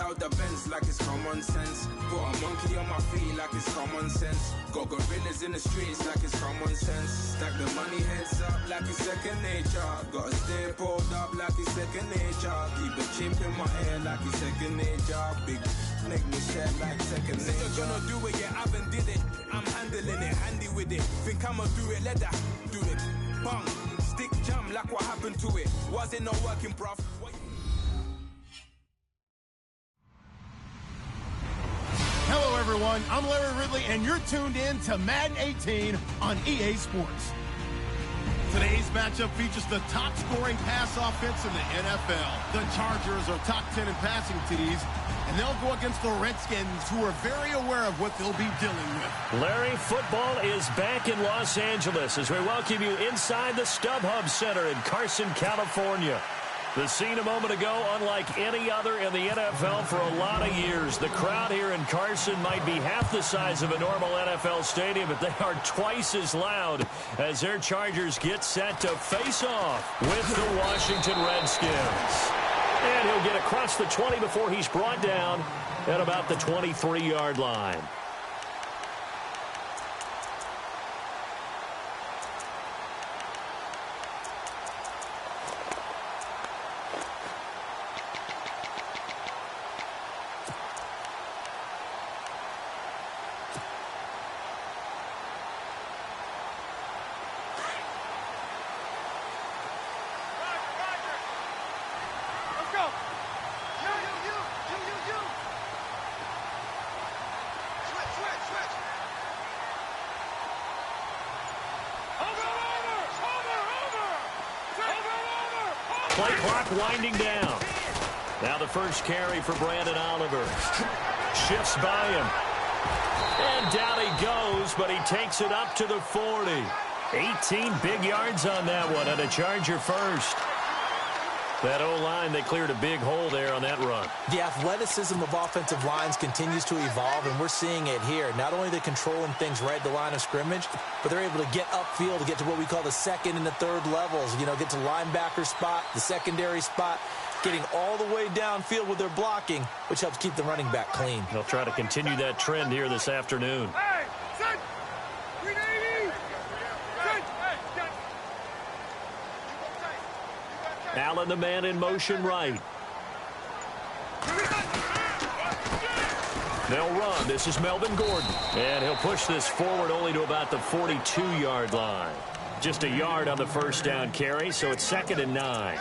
out the Benz like it's common sense. Put a monkey on my feet like it's common sense. Got gorillas in the streets like it's common sense. Stack the money heads up like it's second nature. Gotta stay pulled up like it's second nature. Keep a chip in my hair like it's second nature. Big make me share like second nature. You're gonna do it, yeah, I haven't did it. I'm handling it, handy with it. Think I'ma do it, let that do it. Bang, stick jam like what happened to it. Was it not working, bruv? Hello, everyone. I'm Larry Ridley, and you're tuned in to Madden 18 on EA Sports. Today's matchup features the top-scoring pass offense in the NFL. The Chargers are top 10 in passing TDs, and they'll go against the Redskins, who are very aware of what they'll be dealing with. Larry, football is back in Los Angeles as we welcome you inside the StubHub Center in Carson, California. The scene a moment ago, unlike any other in the NFL for a lot of years. The crowd here in Carson might be half the size of a normal NFL stadium, but they are twice as loud as their Chargers get set to face off with the Washington Redskins. And he'll get across the 20 before he's brought down at about the 23-yard line. Play clock winding down. Now the first carry for Brandon Oliver. Shifts by him. And down he goes, but he takes it up to the 40. 18 big yards on that one, and a Charger first. That O-line, they cleared a big hole there on that run. The athleticism of offensive lines continues to evolve, and we're seeing it here. Not only are they controlling things right at the line of scrimmage, but they're able to get upfield to get to what we call the second and the third levels. You know, get to linebacker spot, the secondary spot, getting all the way downfield with their blocking, which helps keep the running back clean. They'll try to continue that trend here this afternoon. Hey, set! 380! Allen, the man in motion right. They'll run. This is Melvin Gordon. And he'll push this forward only to about the 42-yard line. Just a yard on the first down carry, so it's 2nd and 9.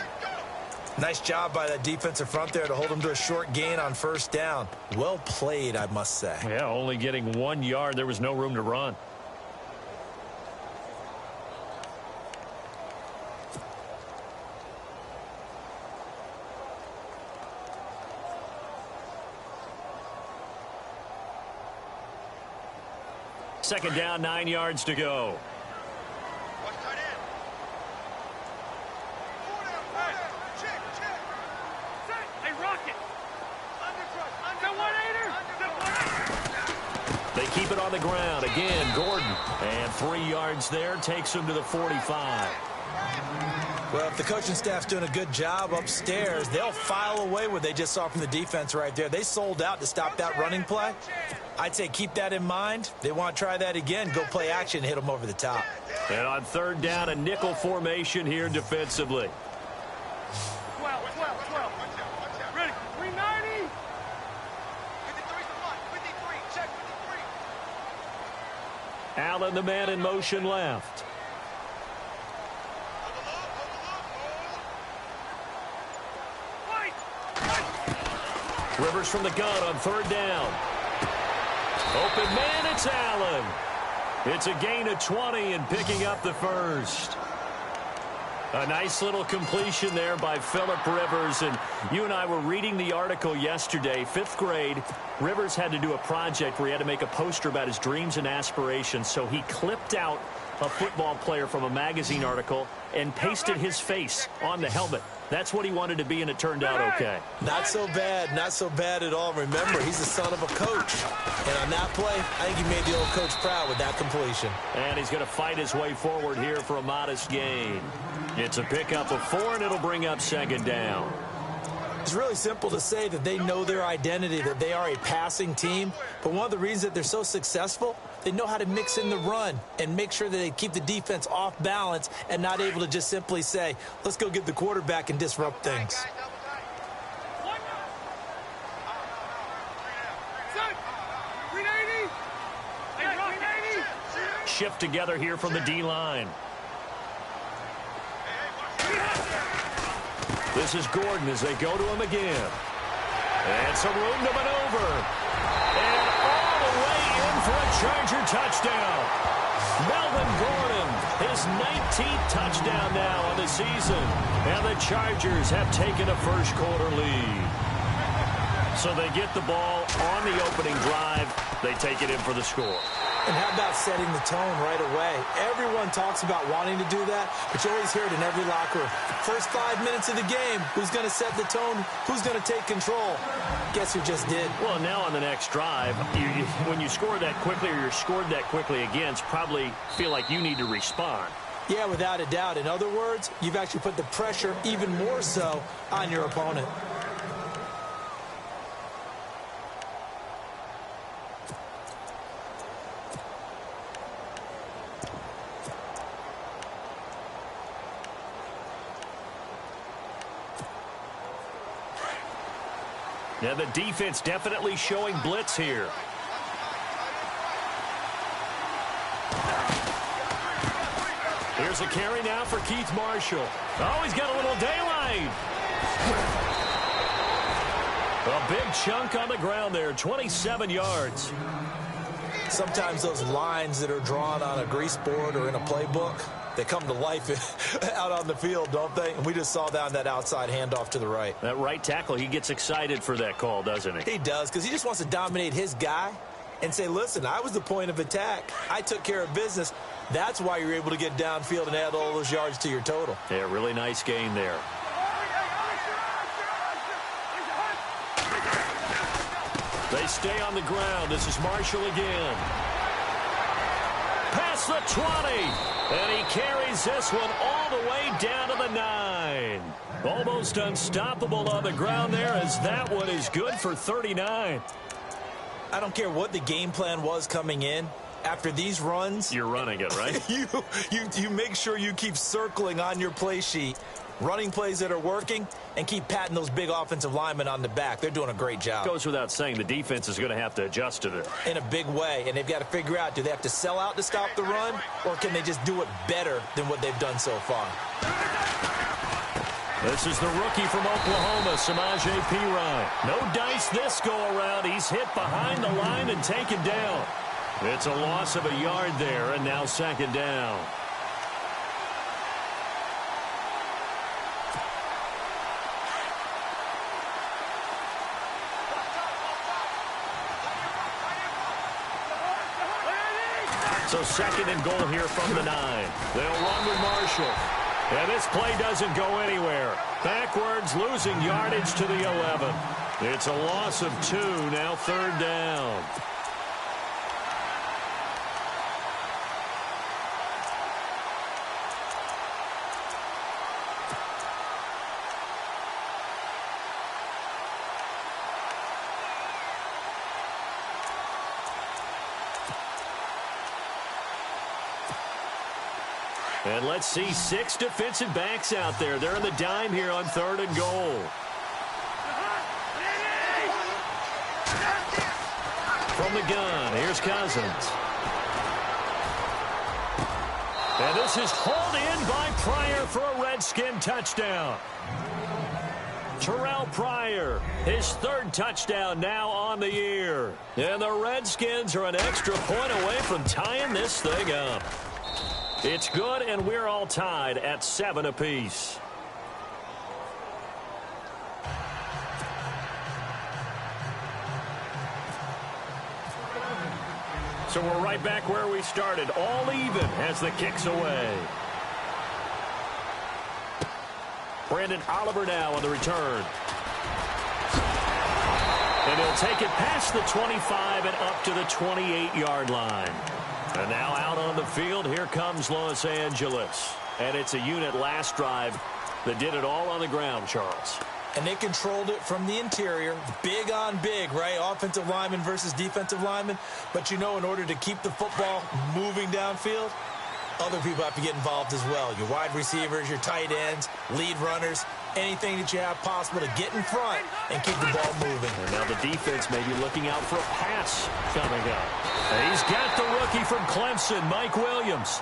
Nice job by that defensive front there to hold him to a short gain on first down. Well played, I must say. Yeah, only getting 1 yard. There was no room to run. Second down, 9 yards to go. They keep it on the ground. Again, Gordon. And 3 yards there takes him to the 45. Well, if the coaching staff's doing a good job upstairs, they'll file away what they just saw from the defense right there. They sold out to stop that running play. I'd say keep that in mind. They want to try that again. Go play action and hit them over the top. And on third down, a nickel formation here defensively. 12. Ready, 390. 53, check 53. Allen, the man in motion left. Rivers from the gun on third down. Open man, it's Allen. It's a gain of 20 and picking up the first. A nice little completion there by Phillip Rivers. And you and I were reading the article yesterday, 5th grade. Rivers had to do a project where he had to make a poster about his dreams and aspirations. So he clipped out a football player from a magazine article and pasted his face on the helmet. That's what he wanted to be, and it turned out okay. Not so bad at all. Remember, he's the son of a coach. And on that play, I think he made the old coach proud with that completion. And he's going to fight his way forward here for a modest gain. It's a pickup of 4, and it'll bring up 2nd down. It's really simple to say that they know their identity, that they are a passing team. But one of the reasons that they're so successful, they know how to mix in the run and make sure that they keep the defense off balance and not able to just simply say, let's go get the quarterback and disrupt things. Shift together here from the D-line. This is Gordon as they go to him again. And some room to maneuver. And all the way in for a Charger touchdown. Melvin Gordon, his 19th touchdown now on the season. And the Chargers have taken a first quarter lead. So they get the ball on the opening drive. They take it in for the score. And how about setting the tone right away? Everyone talks about wanting to do that, but you always hear it in every locker room. First 5 minutes of the game, who's going to set the tone? Who's going to take control? Guess who just did? Well, now on the next drive, when you score that quickly or you're scored that quickly against, probably feel like you need to respond. Yeah, without a doubt. In other words, you've actually put the pressure even more so on your opponent. Yeah, the defense definitely showing blitz here. Here's a carry now for Keith Marshall. Oh, he's got a little daylight. A big chunk on the ground there, 27 yards. Sometimes those lines that are drawn on a grease board or in a playbook, they come to life out on the field, don't they? And we just saw down that outside handoff to the right. That right tackle, he gets excited for that call, doesn't he? He does, because he just wants to dominate his guy and say, listen, I was the point of attack. I took care of business. That's why you're able to get downfield and add all those yards to your total. Yeah, really nice gain there. They stay on the ground. This is Marshall again. Past the 20. And he carries this one all the way down to the 9. Almost unstoppable on the ground there, as that one is good for 39. I don't care what the game plan was coming in. After these runs, you're running it, right? you make sure you keep circling on your play sheet, running plays that are working, and keep patting those big offensive linemen on the back. They're doing a great job. Goes without saying, the defense is going to have to adjust to it. In a big way, and they've got to figure out, do they have to sell out to stop the run, or can they just do it better than what they've done so far? This is the rookie from Oklahoma, Samaje Perine. No dice this go-around. He's hit behind the line and taken down. It's a loss of a yard there, and now second down. So second and goal here from the 9. They'll run with Marshall. And this play doesn't go anywhere. Backwards, losing yardage to the 11. It's a loss of 2, now third down. And let's see, 6 defensive backs out there. They're in the dime here on third and goal. From the gun, here's Cousins. And this is hauled in by Pryor for a Redskin touchdown. Terrell Pryor, his third touchdown now on the year. And the Redskins are an extra point away from tying this thing up. It's good, and we're all tied at 7 apiece. So we're right back where we started, all even as the kick's away. Brandon Oliver now on the return. And he'll take it past the 25 and up to the 28-yard line. And now out on the field, here comes Los Angeles. And it's a unit last drive that did it all on the ground, Charles. And they controlled it from the interior, big on big, right? Offensive lineman versus defensive lineman. But, you know, in order to keep the football moving downfield, other people have to get involved as well. Your wide receivers, your tight ends, lead runners, anything that you have possible to get in front and keep the ball moving. And now the defense may be looking out for a pass coming up. And he's got the rookie from Clemson, Mike Williams.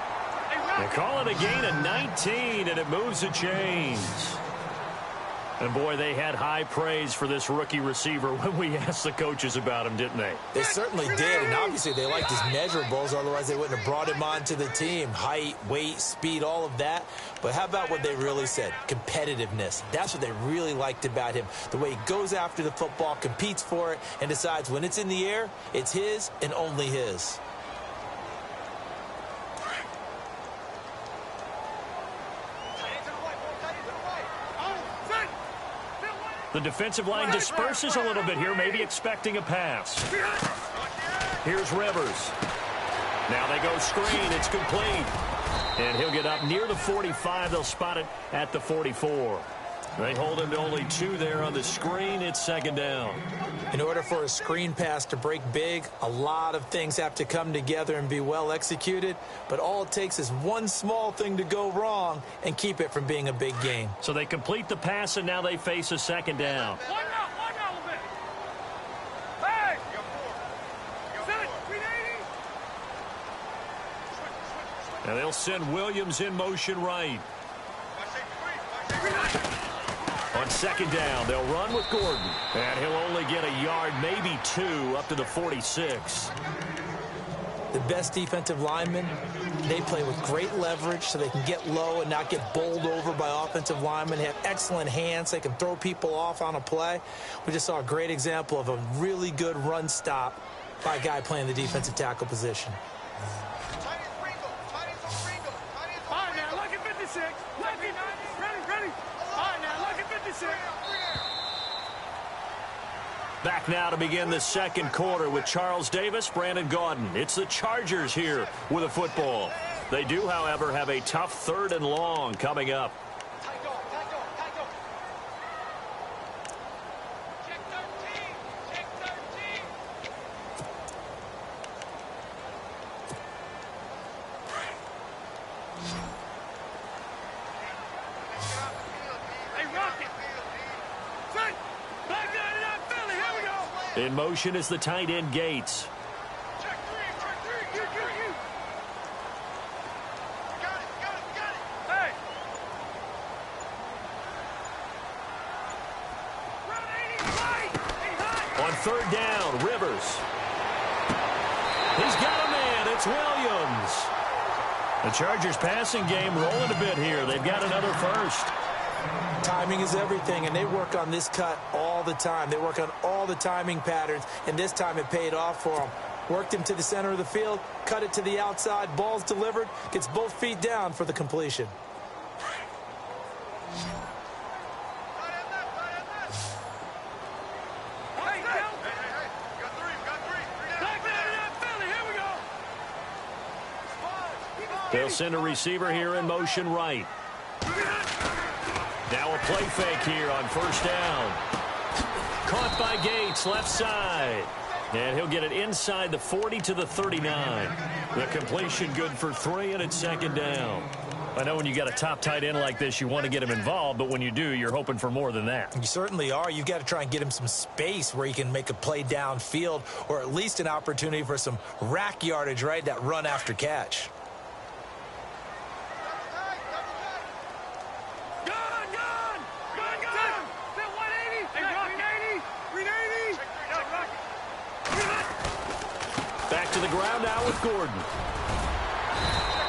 They call it a gain of 19, and it moves the chains. And, boy, they had high praise for this rookie receiver when we asked the coaches about him, didn't they? They certainly did, and obviously they liked his measurables. Otherwise, they wouldn't have brought him onto the team. Height, weight, speed, all of that. But how about what they really said? Competitiveness. That's what they really liked about him. The way he goes after the football, competes for it, and decides when it's in the air, it's his and only his. The defensive line disperses a little bit here, maybe expecting a pass. Here's Rivers. Now they go screen. It's complete. And he'll get up near the 45. They'll spot it at the 44. They hold him to only 2 there on the screen. It's second down. In order for a screen pass to break big, a lot of things have to come together and be well executed. But all it takes is one small thing to go wrong and keep it from being a big gain. So they complete the pass, and now they face a second down. One out a bit. Hey! Set it, 380. And they'll send Williams in motion right. On second down, they'll run with Gordon. And he'll only get a yard, maybe 2, up to the 46. The best defensive linemen, they play with great leverage so they can get low and not get bowled over by offensive linemen. They have excellent hands. They can throw people off on a play. We just saw a great example of a really good run stop by a guy playing the defensive tackle position. All right, now, look at 56. Ready. All right, now, look at 56. Back now to begin the second quarter with Charles Davis, Brandon Gaudin. It's the Chargers here with a football. They do, however, have a tough 3rd and long coming up. Check 13. Hey, Rocket. Set. Back down to that Philly. Here we go. In motion is the tight end Gates. Check 3. You. Got it. Hey. Round 80, right. Hey, hot. On 3rd down, Rivers. He's got a man. It's Williams. The Chargers passing game rolling a bit here. They've got another first. Timing is everything, and they work on this cut all the time. They work on all the timing patterns, and this time it paid off for them. Worked him to the center of the field, cut it to the outside, ball's delivered, gets both feet down for the completion. Hey, got three. Back down to that Philly. Here we go. They'll send a receiver here in motion right. Now a play fake here on 1st down. Caught by Gates, left side. And he'll get it inside the 40 to the 39. The completion good for 3, and it's second down. I know when you got a top tight end like this, you want to get him involved, but when you do, you're hoping for more than that. You certainly are. You've got to try and get him some space where he can make a play downfield, or at least an opportunity for some rack yardage, right? That run after catch. Back to the ground now with Gordon.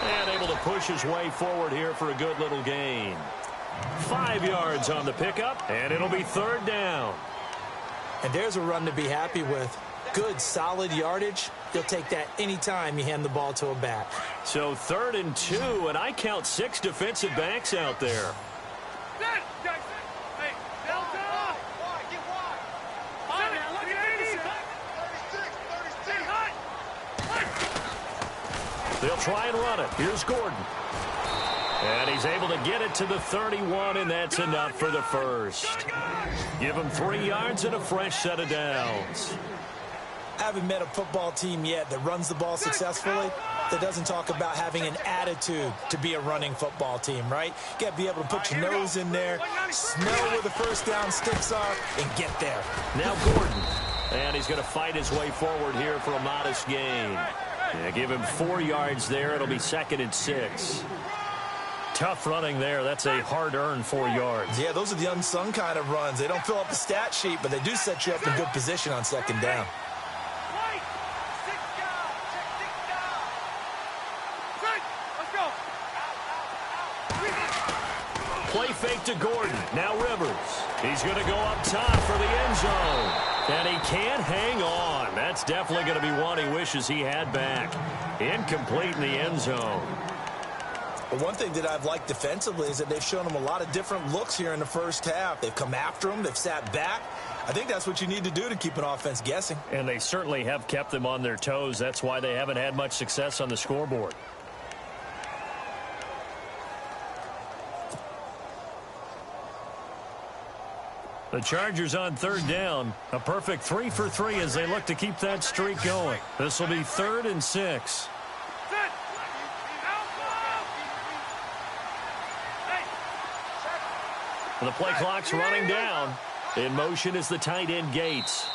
And able to push his way forward here for a good little gain. 5 yards on the pickup, and it'll be 3rd down. And there's a run to be happy with. Good, solid yardage. You'll take that anytime you hand the ball to a back. So 3rd and 2, and I count 6 defensive backs out there. Hey, Delta! Get wide. All right, now, look at 36. They'll try and run it. Here's Gordon. And he's able to get it to the 31, and that's enough for the first. Give him 3 yards and a fresh set of downs. I haven't met a football team yet that runs the ball successfully that doesn't talk about having an attitude to be a running football team, right? You got to be able to put your nose in there, smell where the first down sticks are, and get there. Now Gordon. And he's going to fight his way forward here for a modest gain. Yeah, give him 4 yards there. It'll be 2nd and 6. Tough running there. That's a hard-earned 4 yards. Yeah, those are the unsung kind of runs. They don't fill up the stat sheet, but they do set you up in good position on 2nd down. Play fake to Gordon. Now Rivers. He's going to go up top for the end zone. And he can't hang on. That's definitely going to be one he wishes he had back. Incomplete in the end zone. But one thing that I've liked defensively is that they've shown him a lot of different looks here in the first half. They've come after him. They've sat back. I think that's what you need to do to keep an offense guessing. And they certainly have kept them on their toes. That's why they haven't had much success on the scoreboard. The Chargers on 3rd down. A perfect 3 for 3 as they look to keep that streak going. This will be 3rd and 6. The play clock's running down. In motion is the tight end Gates.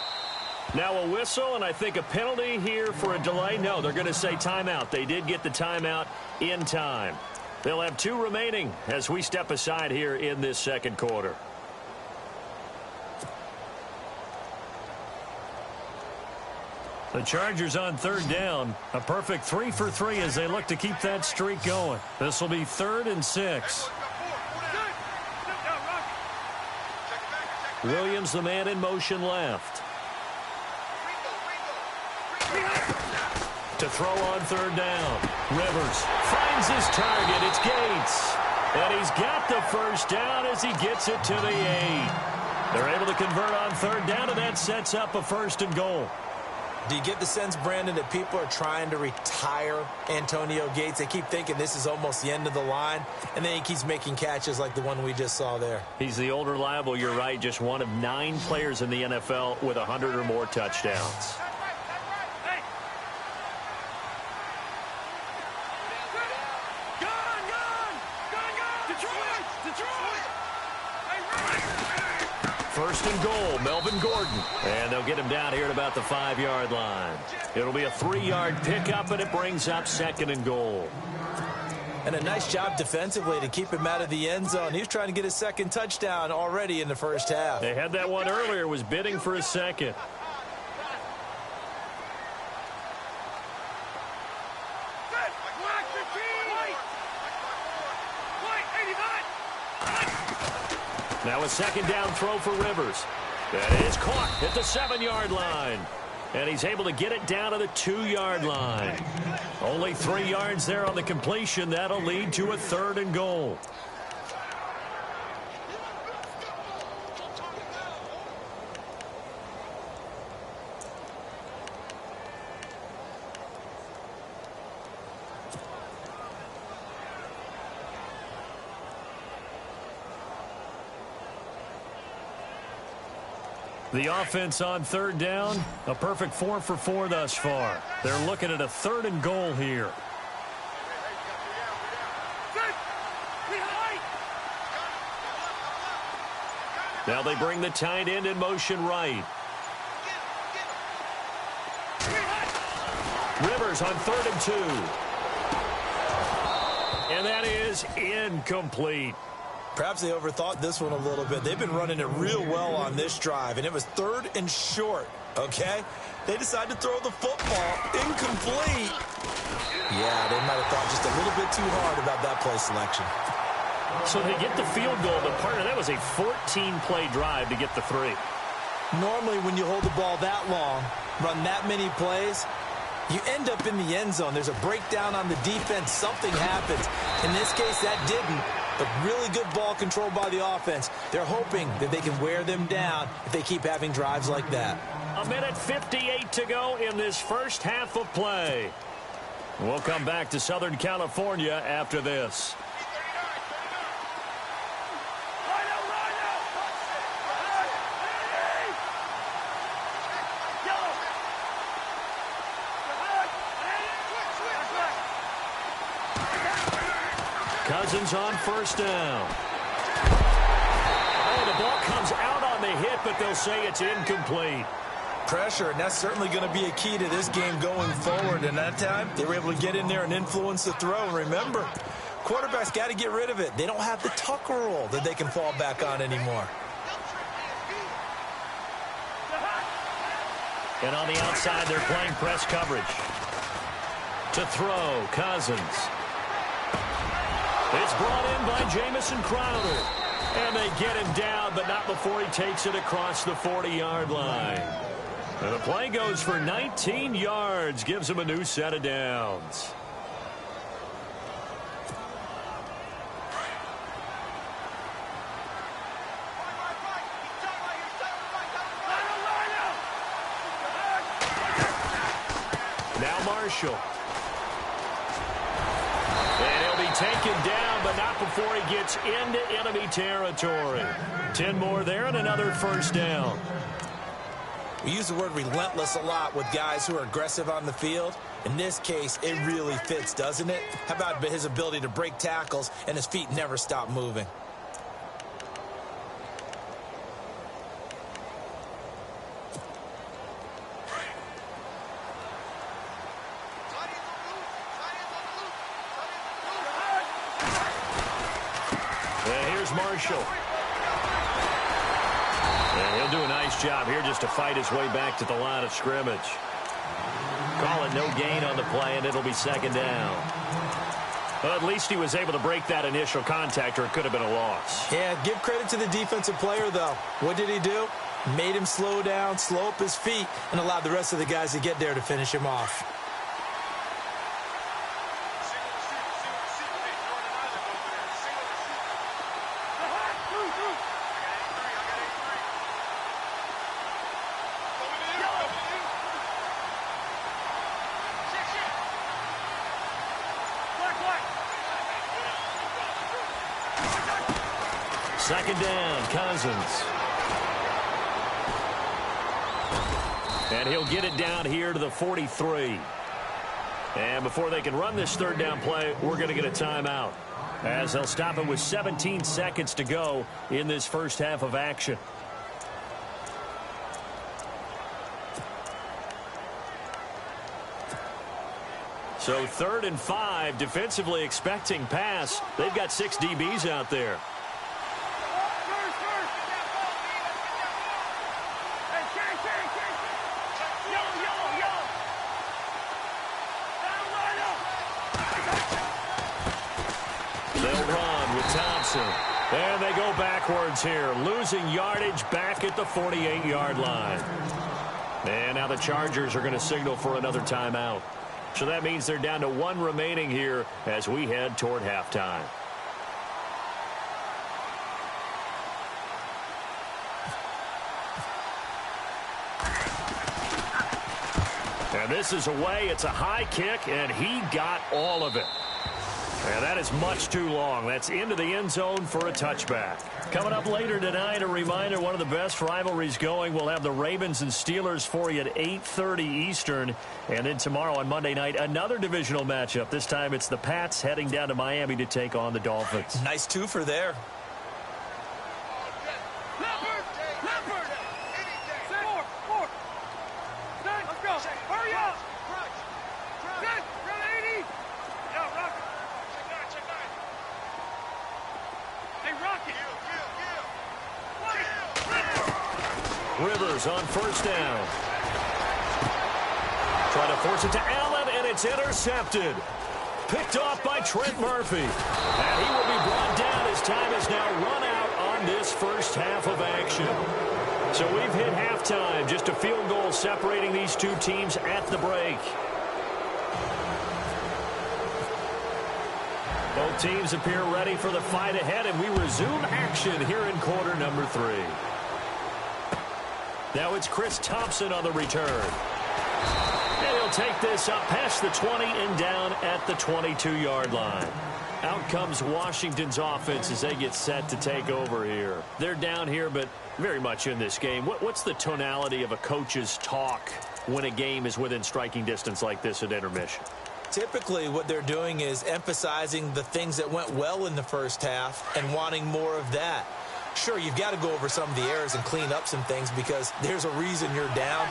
Now a whistle and I think a penalty here for a delay. No, they're going to say timeout. They did get the timeout in time. They'll have 2 remaining as we step aside here in this 2nd quarter. The Chargers on 3rd down. A perfect 3 for 3 as they look to keep that streak going. This will be 3rd and 6. Williams, the man in motion left. To throw on 3rd down. Rivers finds his target. It's Gates. And he's got the first down as he gets it to the 8. They're able to convert on 3rd down, and that sets up a 1st and goal. Do you get the sense, Brandon, that people are trying to retire Antonio Gates? They keep thinking this is almost the end of the line, and then he keeps making catches like the one we just saw there. He's the old reliable, you're right, just one of 9 players in the NFL with 100 or more touchdowns. First and goal, Melvin Gordon. And they'll get him down here at about the 5-yard line. It'll be a 3-yard pickup, and it brings up 2nd and goal. And a nice job defensively to keep him out of the end zone. He was trying to get his 2nd touchdown already in the first half. They had that one earlier, was bidding for a 2nd. Now a 2nd down throw for Rivers. That is caught at the 7-yard line. And he's able to get it down to the 2-yard line. Only 3 yards there on the completion. That'll lead to a 3rd and goal. The offense on 3rd down, a perfect 4 for 4 thus far. They're looking at a 3rd and goal here. Now they bring the tight end in motion right. Rivers on 3rd and 2. And that is incomplete. Perhaps they overthought this one a little bit. They've been running it real well on this drive, and it was 3rd and short, okay? They decided to throw the football incomplete. Yeah, they might have thought just a little bit too hard about that play selection. So they get the field goal, but partner, that was a 14-play drive to get the 3. Normally, when you hold the ball that long, run that many plays, you end up in the end zone. There's a breakdown on the defense. Something happens. In this case, that didn't. But really good ball control by the offense. They're hoping that they can wear them down if they keep having drives like that. 1:58 to go in this first half of play. We'll come back to Southern California after this. Cousins on first down. Oh, the ball comes out on the hit, but they'll say it's incomplete. Pressure, and that's certainly going to be a key to this game going forward. And that time, they were able to get in there and influence the throw. And remember, quarterbacks got to get rid of it. They don't have the Tucker rule that they can fall back on anymore. And on the outside, they're playing press coverage. To throw, Cousins. It's brought in by Jamison Crowder. And they get him down, but not before he takes it across the 40-yard line. And the play goes for 19 yards, gives him a new set of downs. Now Marshall. And he'll be taken down, but not before he gets into enemy territory. 10 more there and another first down. We use the word relentless a lot with guys who are aggressive on the field. In this case, it really fits, doesn't it? How about his ability to break tackles and his feet never stop moving? And here's Marshall. And he'll do a nice job here just to fight his way back to the line of scrimmage. Call it no gain on the play, and it'll be second down. Well, at least he was able to break that initial contact, or it could have been a loss. Yeah, give credit to the defensive player, though. What did he do? Made him slow down, slow up his feet, and allowed the rest of the guys to get there to finish him off. Second down, Cousins. And he'll get it down here to the 43. And before they can run this third down play, we're going to get a timeout, as they'll stop it with 17 seconds to go in this first half of action. So 3rd and 5, defensively expecting pass. They've got 6 DBs out there. And they go backwards here, losing yardage back at the 48-yard line. And now the Chargers are going to signal for another timeout. So that means they're down to 1 remaining here as we head toward halftime. And this is away. It's a high kick, and he got all of it. And that is much too long. That's into the end zone for a touchback. Coming up later tonight, a reminder, one of the best rivalries going. We'll have the Ravens and Steelers for you at 8:30 Eastern. And then tomorrow on Monday night, another divisional matchup. This time it's the Pats heading down to Miami to take on the Dolphins. Nice twofer there. Rivers on first down. Trying to force it to Allen, and it's intercepted. Picked off by Trent Murphy. And he will be brought down as time has now run out on this first half of action. So we've hit halftime. Just a field goal separating these two teams at the break. Both teams appear ready for the fight ahead, and we resume action here in quarter number 3. Now it's Chris Thompson on the return. And he'll take this up past the 20 and down at the 22-yard line. Out comes Washington's offense as they get set to take over here. They're down here, but very much in this game. What's the tonality of a coach's talk when a game is within striking distance like this at intermission? Typically, what they're doing is emphasizing the things that went well in the first half and wanting more of that. Sure, you've got to go over some of the errors and clean up some things because there's a reason you're down.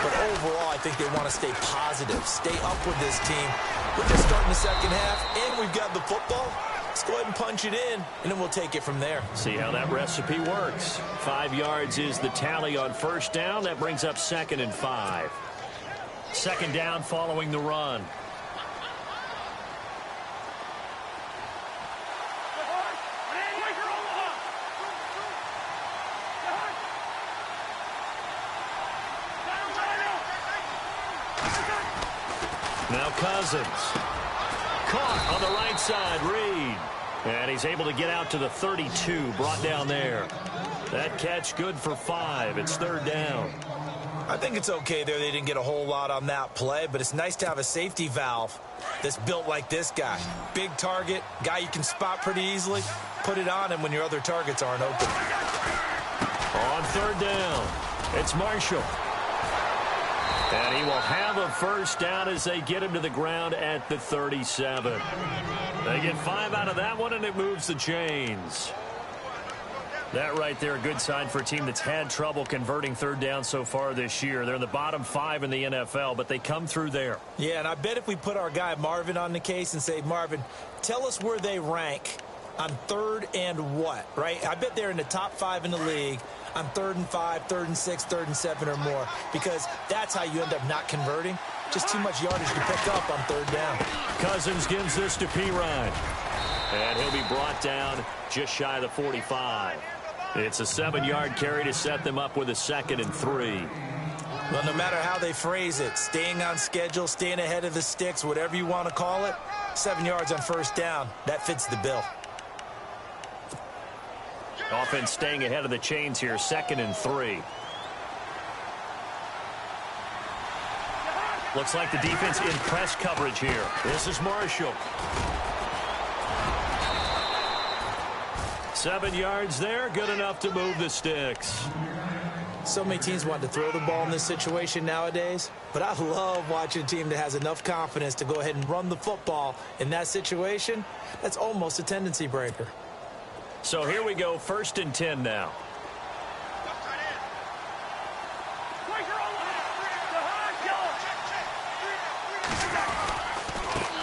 But overall, I think they want to stay positive, stay up with this team. We're just starting the second half, and we've got the football. Let's go ahead and punch it in, and then we'll take it from there. See how that recipe works. 5 yards is the tally on first down. That brings up 2nd and 5. Second down following the run. Now Cousins. Caught on the right side, Reed. And he's able to get out to the 32, brought down there. That catch good for 5. It's 3rd down. I think it's okay there. They didn't get a whole lot on that play, but it's nice to have a safety valve that's built like this guy. Big target, guy you can spot pretty easily. Put it on him when your other targets aren't open. On 3rd down, it's Marshall. And he will have a first down as they get him to the ground at the 37. They get 5 out of that one, and it moves the chains. That right there, a good sign for a team that's had trouble converting 3rd down so far this year. They're in the bottom 5 in the NFL, but they come through there. Yeah, and I bet if we put our guy Marvin on the case and say, Marvin, tell us where they rank on 3rd and what, right? I bet they're in the top 5 in the league on 3rd and 5, 3rd and 6, 3rd and 7 or more, because that's how you end up not converting. Just too much yardage to pick up on 3rd down. Cousins gives this to Pirine. And he'll be brought down just shy of the 45. It's a 7-yard carry to set them up with a 2nd and 3. Well, no matter how they phrase it, staying on schedule, staying ahead of the sticks, whatever you want to call it, 7 yards on first down, that fits the bill. Offense staying ahead of the chains here, 2nd and 3. Looks like the defense in press coverage here. This is Marshall. 7 yards there, good enough to move the sticks. So many teams want to throw the ball in this situation nowadays, but I love watching a team that has enough confidence to go ahead and run the football in that situation. That's almost a tendency breaker. So here we go, 1st and 10 now.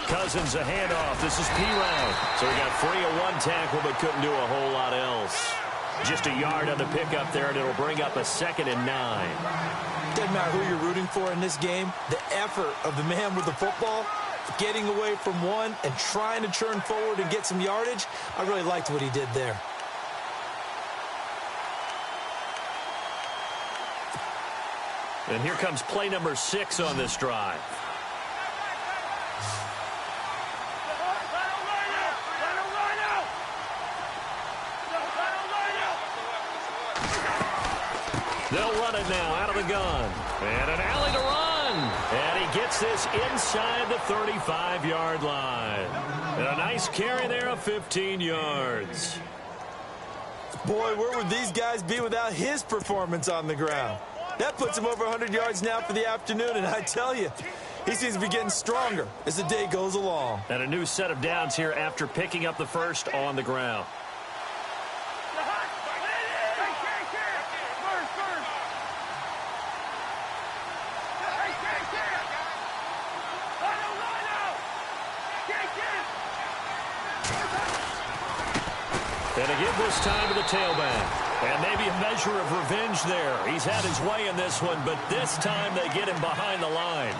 Cousins a handoff. This is Pirine. So he got free of 1 tackle but couldn't do a whole lot else. Just a yard on the pickup there, and it'll bring up a 2nd and 9. Doesn't matter who you're rooting for in this game. The effort of the man with the football, getting away from one and trying to turn forward and get some yardage, I really liked what he did there. And here comes play number 6 on this drive. They'll run it now out of the gun. And an alley to run. And he gets this inside the 35-yard line. And a nice carry there of 15 yards. Boy, where would these guys be without his performance on the ground? That puts him over 100 yards now for the afternoon, and I tell you, he seems to be getting stronger as the day goes along. And a new set of downs here after picking up the first on the ground. And to give this time to the tailback. And maybe a measure of revenge there. He's had his way in this one, but this time they get him behind the line.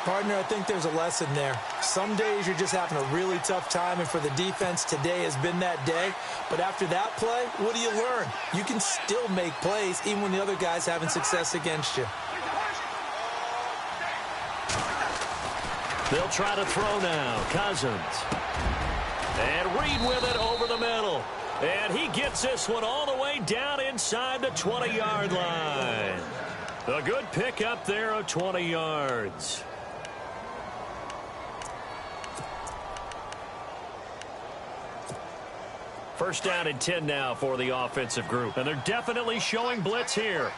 Partner, I think there's a lesson there. Some days you're just having a really tough time, and for the defense, today has been that day. But after that play, what do you learn? You can still make plays even when the other guy's having success against you. They'll try to throw now. Cousins. And Reed with it over the middle. And he gets this one all the way down inside the 20-yard line. A good pickup there of 20 yards. First down and 10 now for the offensive group. And they're definitely showing blitz here.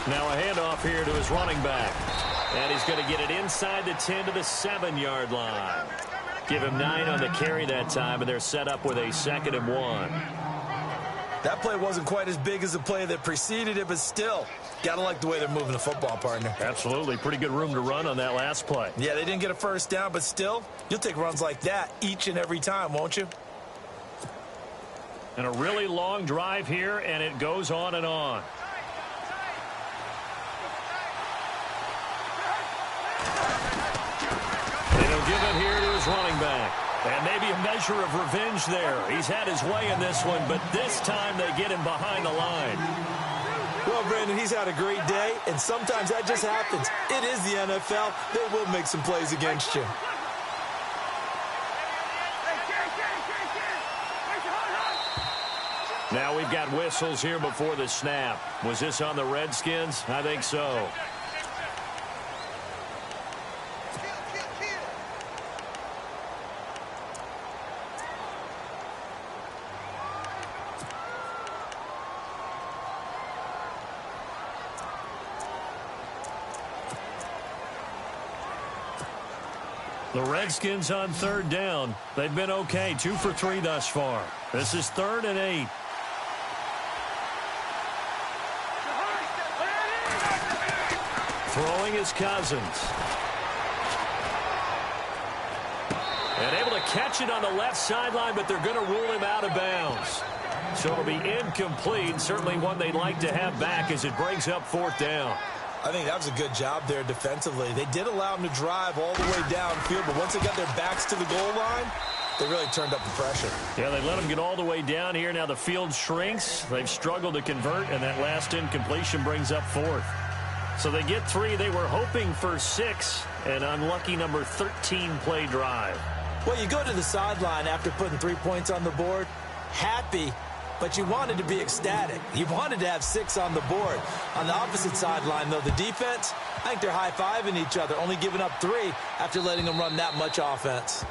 Now a handoff here to his running back. And he's going to get it inside the 10 to the 7-yard line. Give him 9 on the carry that time, and they're set up with a 2nd and 1. That play wasn't quite as big as the play that preceded it, but still, got to like the way they're moving the football, partner. Absolutely. Pretty good room to run on that last play. Yeah, they didn't get a first down, but still, you'll take runs like that each and every time, won't you? And a really long drive here, and it goes on and on. And he'll give it here to his running back. And maybe a measure of revenge there. He's had his way in this one, but this time they get him behind the line. Well, Brandon, he's had a great day, and sometimes that just happens. It is the NFL. They will make some plays against you. Now we've got whistles here before the snap. Was this on the Redskins? I think so. The Redskins on 3rd down. They've been okay, 2 for 3 thus far. This is 3rd and 8. Throwing his Cousins. And able to catch it on the left sideline, but they're going to rule him out of bounds. So it'll be incomplete. Certainly one they'd like to have back as it brings up 4th down. I think that was a good job there defensively. They did allow them to drive all the way downfield, but once they got their backs to the goal line, they really turned up the pressure. Yeah, they let them get all the way down here. Now the field shrinks. They've struggled to convert, and that last incompletion brings up 4th. So they get 3. They were hoping for 6, an unlucky number 13 play drive. Well, you go to the sideline after putting 3 points on the board, happy, but you wanted to be ecstatic. You wanted to have 6 on the board. On the opposite sideline, though, the defense, I think they're high-fiving each other, only giving up 3 after letting them run that much offense.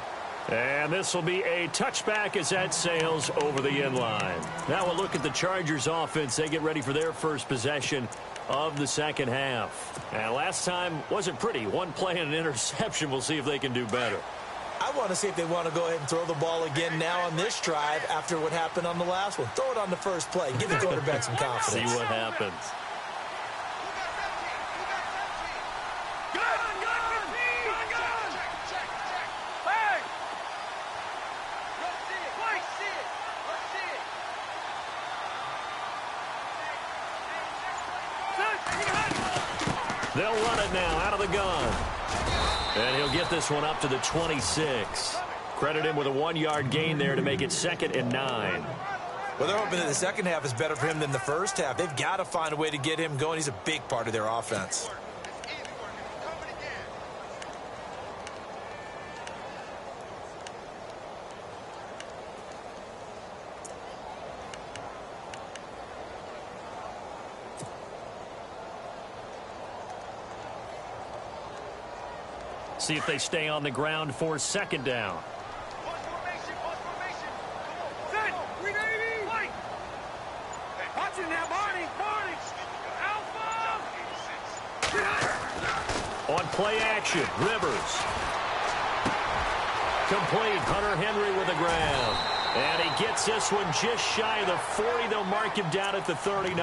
And this will be a touchback as that sails over the end line. Now we'll look at the Chargers offense. They get ready for their first possession of the second half. And last time wasn't pretty. 1 play and an interception. We'll see if they can do better. I want to see if they want to go ahead and throw the ball again now on this drive after what happened on the last one. Throw it on the first play. Give the quarterback some confidence. See what happens. They'll run it now out of the gun. And he'll get this one up to the 26. Credit him with a 1-yard gain there to make it 2nd and 9. Well, they're hoping that the second half is better for him than the first half. They've got to find a way to get him going. He's a big part of their offense. See if they stay on the ground for 2nd down. On play action, Rivers. Complete. Hunter Henry with the ground. And he gets this one just shy of the 40. They'll mark him down at the 39.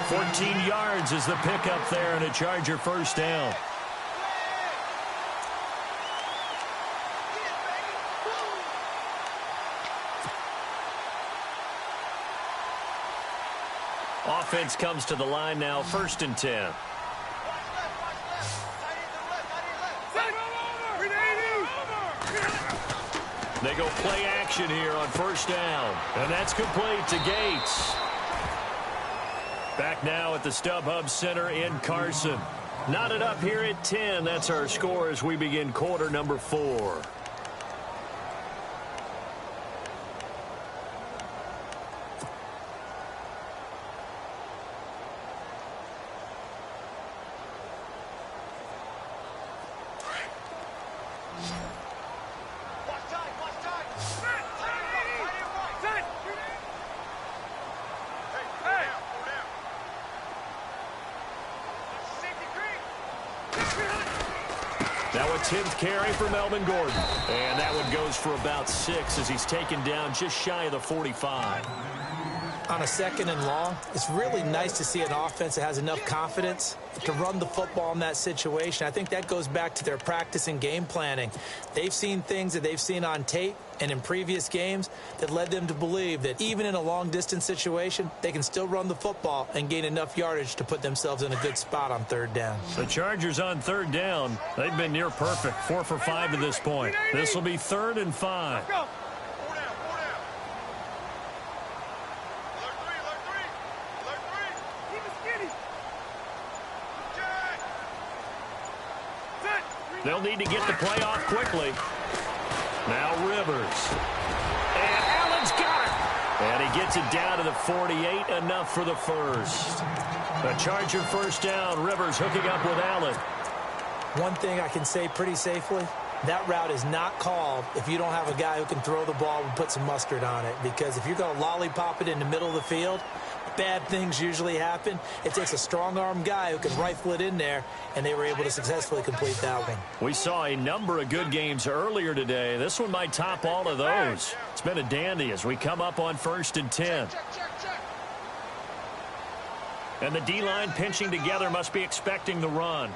14 yards is the pickup there and a Charger first down. Offense comes to the line now, 1st and 10. They go play action here on 1st down. And that's complete to Gates. Back now at the StubHub Center in Carson. Knotted up here at 10. That's our score as we begin quarter number 4. a 10th carry for Melvin Gordon. And that one goes for about 6 as he's taken down just shy of the 45. On a 2nd and long, it's really nice to see an offense that has enough confidence to run the football in that situation. I think that goes back to their practice and game planning. They've seen things that they've seen on tape and in previous games that led them to believe that even in a long-distance situation, they can still run the football and gain enough yardage to put themselves in a good spot on 3rd down. The Chargers on 3rd down. They've been near perfect, 4 for 5 to this point. This will be 3rd and 5. They'll need to get the play off quickly. Now Rivers. And Allen's got it. And he gets it down to the 48, enough for the first. A Charger 1st down. Rivers hooking up with Allen. One thing I can say pretty safely, that route is not called if you don't have a guy who can throw the ball and put some mustard on it. Because if you're going to lollipop it in the middle of the field, bad things usually happen. It takes a strong-arm guy who can rifle it in there, and they were able to successfully complete that one. We saw a number of good games earlier today. This one might top all of those. It's been a dandy as we come up on 1st and 10. And the D-line pinching together must be expecting the run.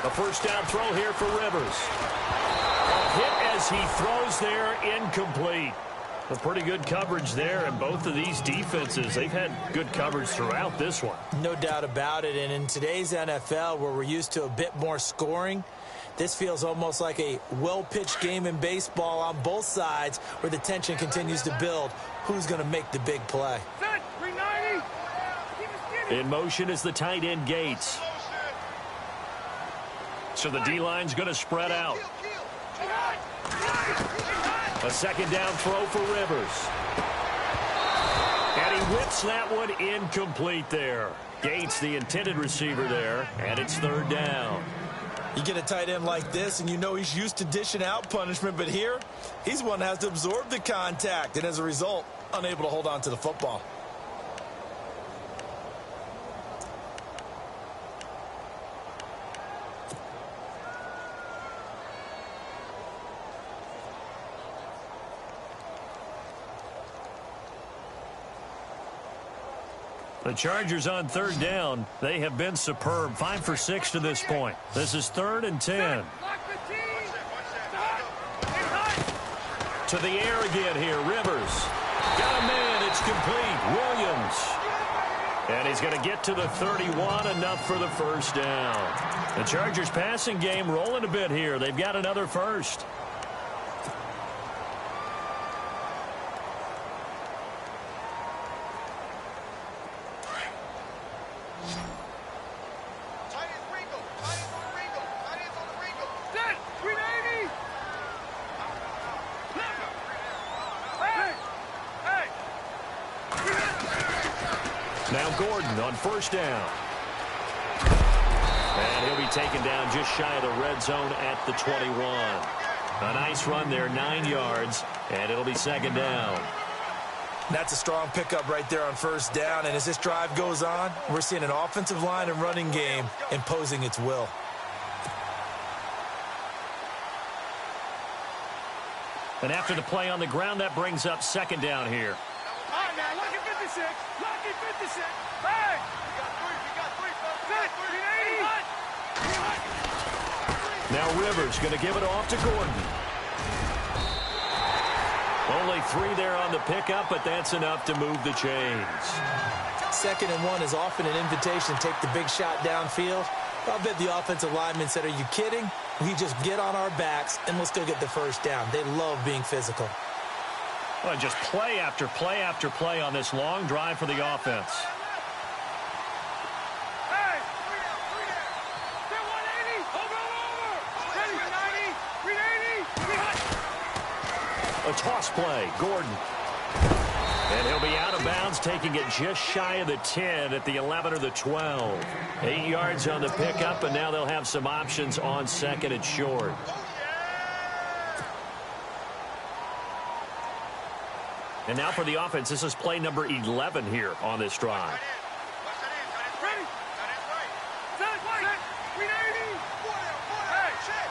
A 1st down throw here for Rivers. A hit as he throws there, incomplete. A pretty good coverage there, and both of these defenses, they've had good coverage throughout this one. No doubt about it, and in today's NFL, where we're used to a bit more scoring, this feels almost like a well-pitched game in baseball on both sides where the tension continues to build. Who's going to make the big play? In motion is the tight end Gates. So the D-line's going to spread out. A 2nd down throw for Rivers. And he whips that one incomplete there. Gates, the intended receiver there, and it's 3rd down. You get a tight end like this, and you know he's used to dishing out punishment, but here, he's one that has to absorb the contact, and as a result, unable to hold on to the football. The Chargers on 3rd down. They have been superb. 5 for 6 to this point. This is 3rd and 10. To the air again here. Rivers. Got a man. It's complete. Williams. And he's going to get to the 31. Enough for the 1st down. The Chargers passing game rolling a bit here. They've got another first. Now Gordon on 1st down. And he'll be taken down just shy of the red zone at the 21. A nice run there, 9 yards, and it'll be 2nd down. That's a strong pickup right there on 1st down, and as this drive goes on, we're seeing an offensive line and running game imposing its will. And after the play on the ground, that brings up 2nd down here. All right, now, lucky 56. Lucky 56. Hey! Now Rivers going to give it off to Gordon. Only 3 there on the pickup, but that's enough to move the chains. 2nd and 1 is often an invitation to take the big shot downfield. I bet the offensive lineman said, are you kidding? We just get on our backs and let's go get the 1st down. They love being physical. Well, just play after play after play on this long drive for the offense. Hey! 180! Over! Ready! 380! A toss play, Gordon. And he'll be out of bounds, taking it just shy of the 10 at the 11 or the 12. 8 yards on the pickup, and now they'll have some options on 2nd and short. And now for the offense, this is play number 11 here on this drive. Ready? Set, 380. Hey, check.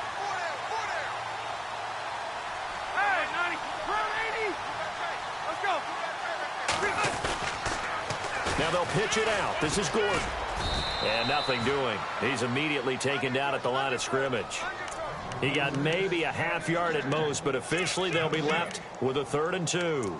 Hey, 90. 180. Let's go. Now they'll pitch it out. This is Gordon. And nothing doing. He's immediately taken down at the line of scrimmage. He got maybe a half yard at most, but officially they'll be left with a 3rd and 2.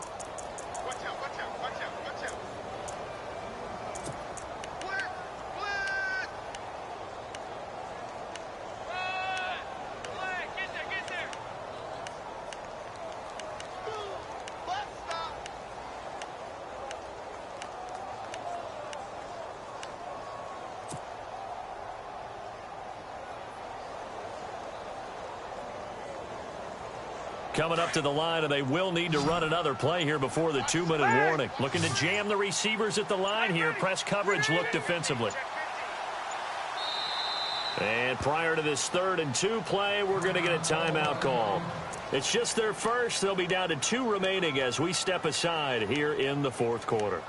Coming up to the line, and they will need to run another play here before the 2-minute warning. Looking to jam the receivers at the line here. Press coverage look defensively. And prior to this 3rd and 2 play, we're going to get a timeout call. It's just their first. They'll be down to 2 remaining as we step aside here in the 4th quarter.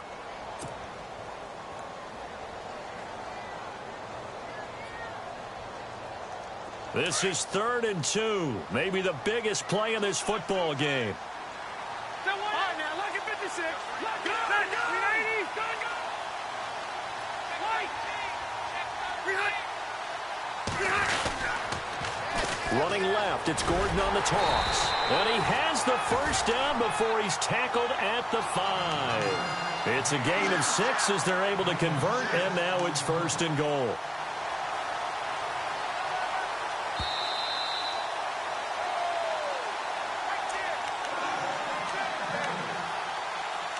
This is 3rd and 2. Maybe the biggest play in this football game. All right, now, look at 56. Look at 380. Running left, it's Gordon on the toss. And he has the first down before he's tackled at the 5. It's a gain of 6 as they're able to convert, and now it's 1st and goal.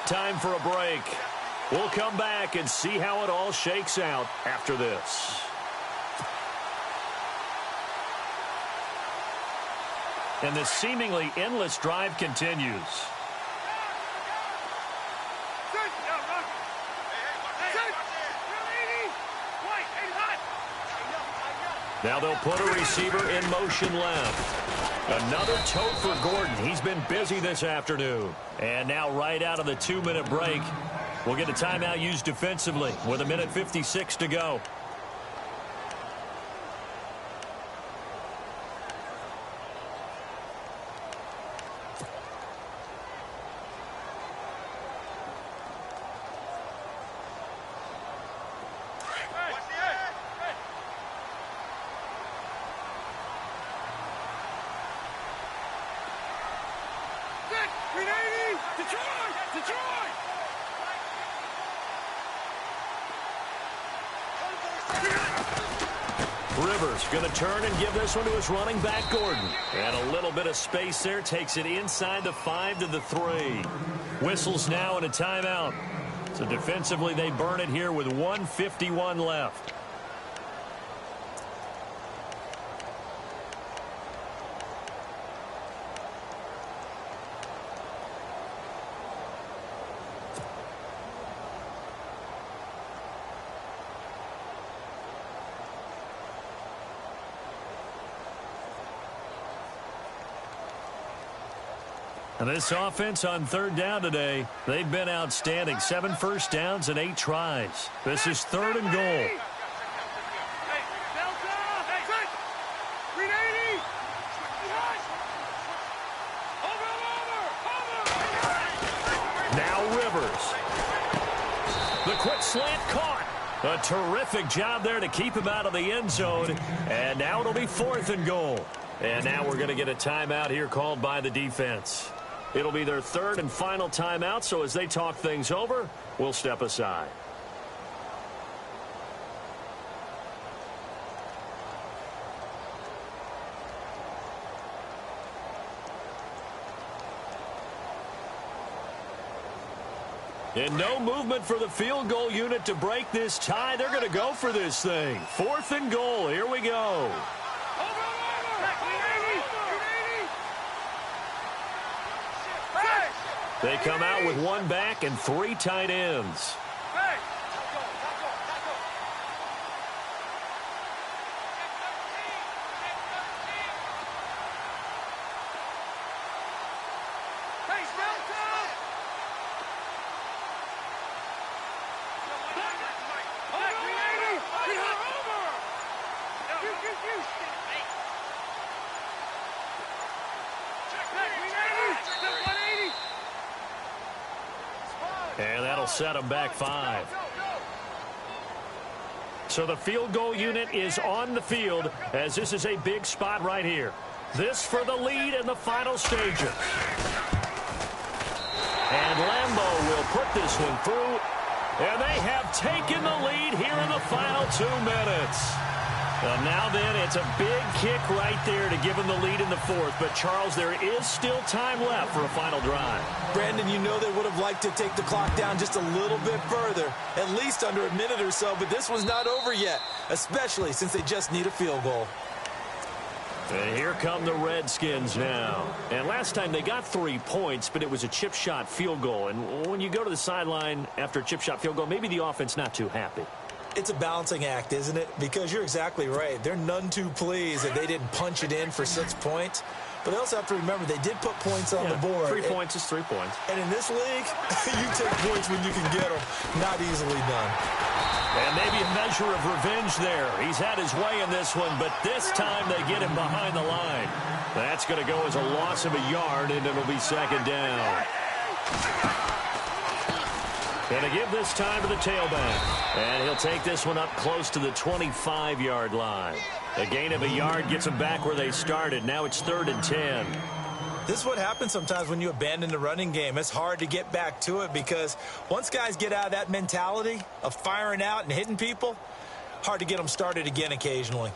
Time for a break. We'll come back and see how it all shakes out after this. And the seemingly endless drive continues. Now they'll put a receiver in motion left. Another tote for Gordon. He's been busy this afternoon. And now right out of the 2-minute break, we'll get a timeout used defensively with 1:56 to go. Rivers going to turn and give this one to his running back, Gordon. And a little bit of space there takes it inside the 5 to the 3. Whistles now and a timeout. So defensively, they burn it here with 1:51 left. And this offense on 3rd down today, they've been outstanding. 7 first downs and 8 tries. This is 3rd and goal. Now Rivers. The quick slant caught. A terrific job there to keep him out of the end zone. And now it'll be 4th and goal. And now we're going to get a timeout here called by the defense. It'll be their 3rd and final timeout, so as they talk things over, we'll step aside. And no movement for the field goal unit to break this tie. They're going to go for this thing. 4th and goal. Here we go. They come out with 1 back and 3 tight ends. set them back 5. So the field goal unit is on the field as this is a big spot right here. This for the lead in the final stages. And Lambeau will put this one through. And they have taken the lead here in the final 2 minutes. And now then, it's a big kick right there to give them the lead in the 4th. But, Charles, there is still time left for a final drive. Brandon, you know they would have liked to take the clock down just a little bit further, at least under a minute or so. But this was not over yet, especially since they just need a field goal. And here come the Redskins now. And last time they got 3 points, but it was a chip shot field goal. And when you go to the sideline after a chip shot field goal, maybe the offense not too happy. It's a balancing act, isn't it? Because you're exactly right. They're none too pleased that they didn't punch it in for 6 points. But they also have to remember they did put points on the board. 3 points is 3 points. And in this league, you take points when you can get them. Not easily done. And maybe a measure of revenge there. He's had his way in this one, but this time they get him behind the line. That's going to go as a loss of a yard, and it'll be 2nd down. Going to give this time to the tailback. And he'll take this one up close to the 25-yard line. A gain of a yard gets them back where they started. Now it's 3rd and 10. This is what happens sometimes when you abandon the running game. It's hard to get back to it because once guys get out of that mentality of firing out and hitting people, hard to get them started again occasionally.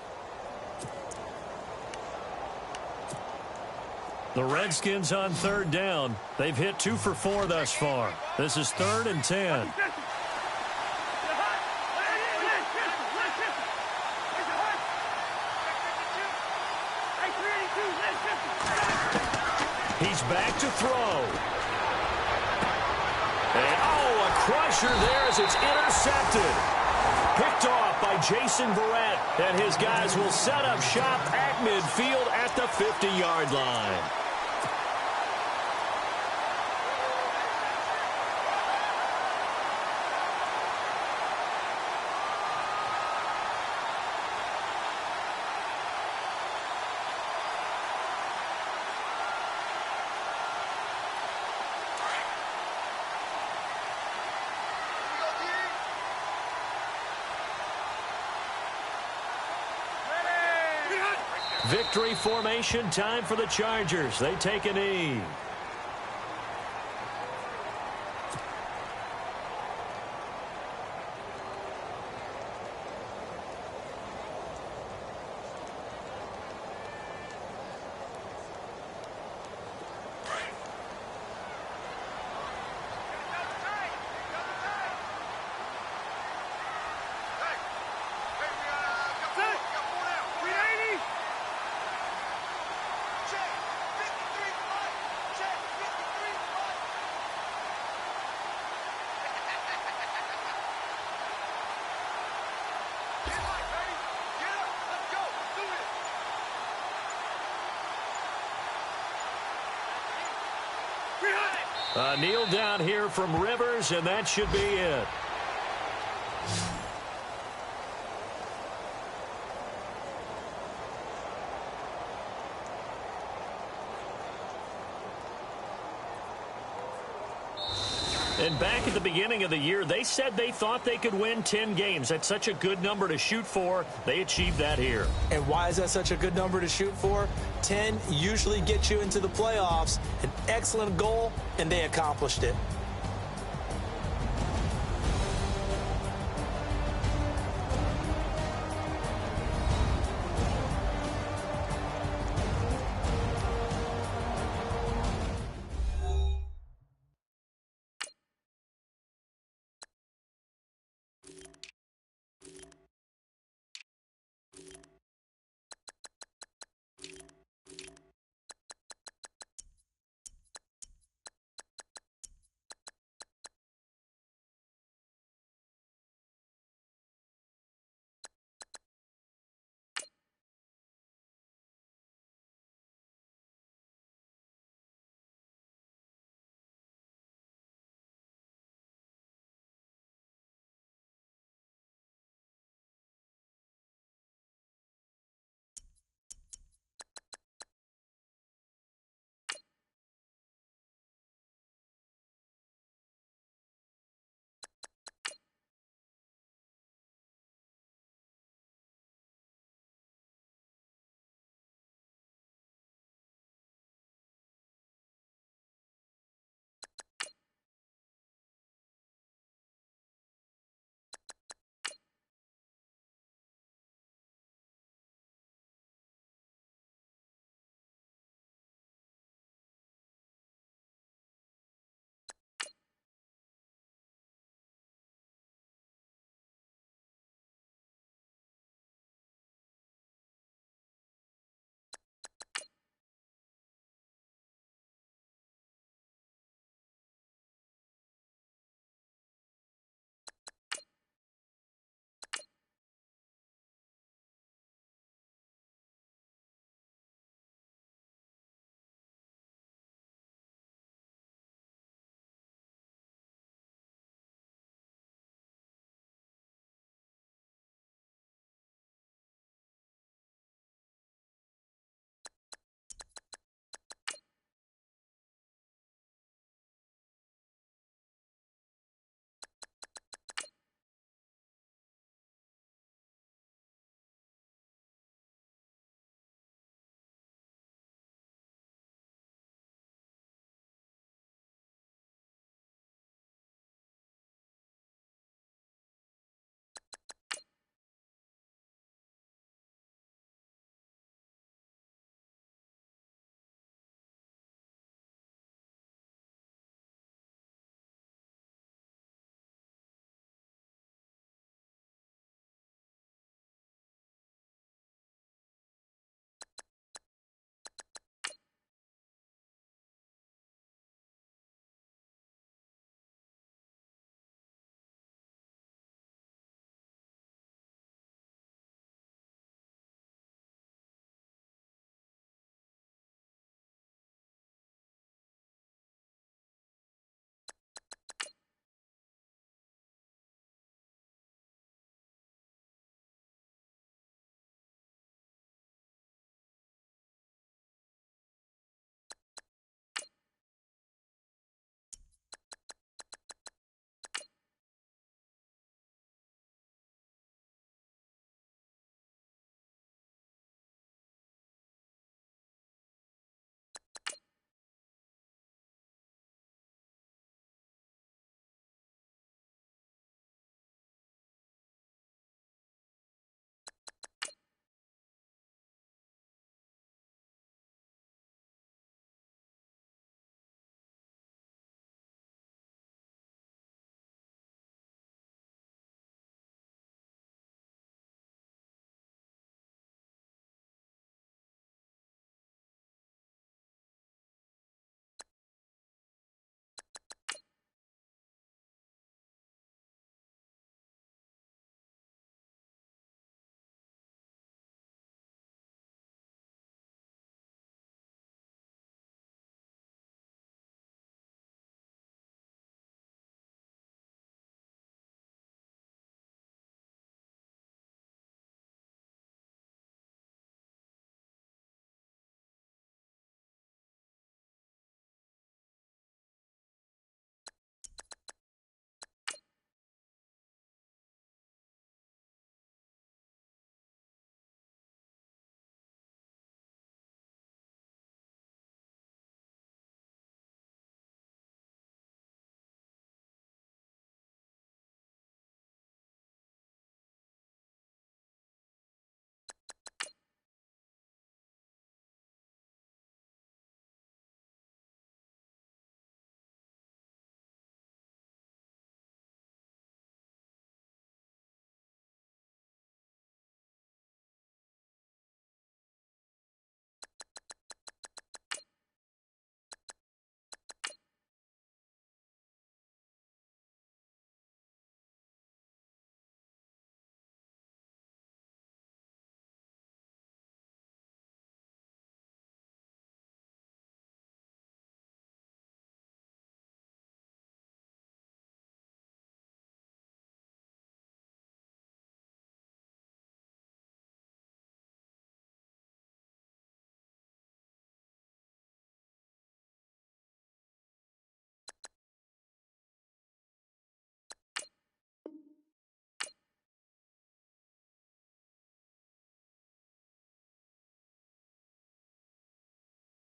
The Redskins on 3rd down. They've hit 2 for 4 thus far. This is 3rd and 10. He's back to throw. And, a crusher there as it's intercepted. Picked off by Jason Verrett. And his guys will set up shop at midfield at the 50-yard line. Victory formation, time for the Chargers. They take a knee. A kneel down here from Rivers, and that should be it. And back at the beginning of the year, they said they thought they could win 10 games. That's such a good number to shoot for. They achieved that here. And why is that such a good number to shoot for? 10 usually gets you into the playoffs. An excellent goal, and they accomplished it.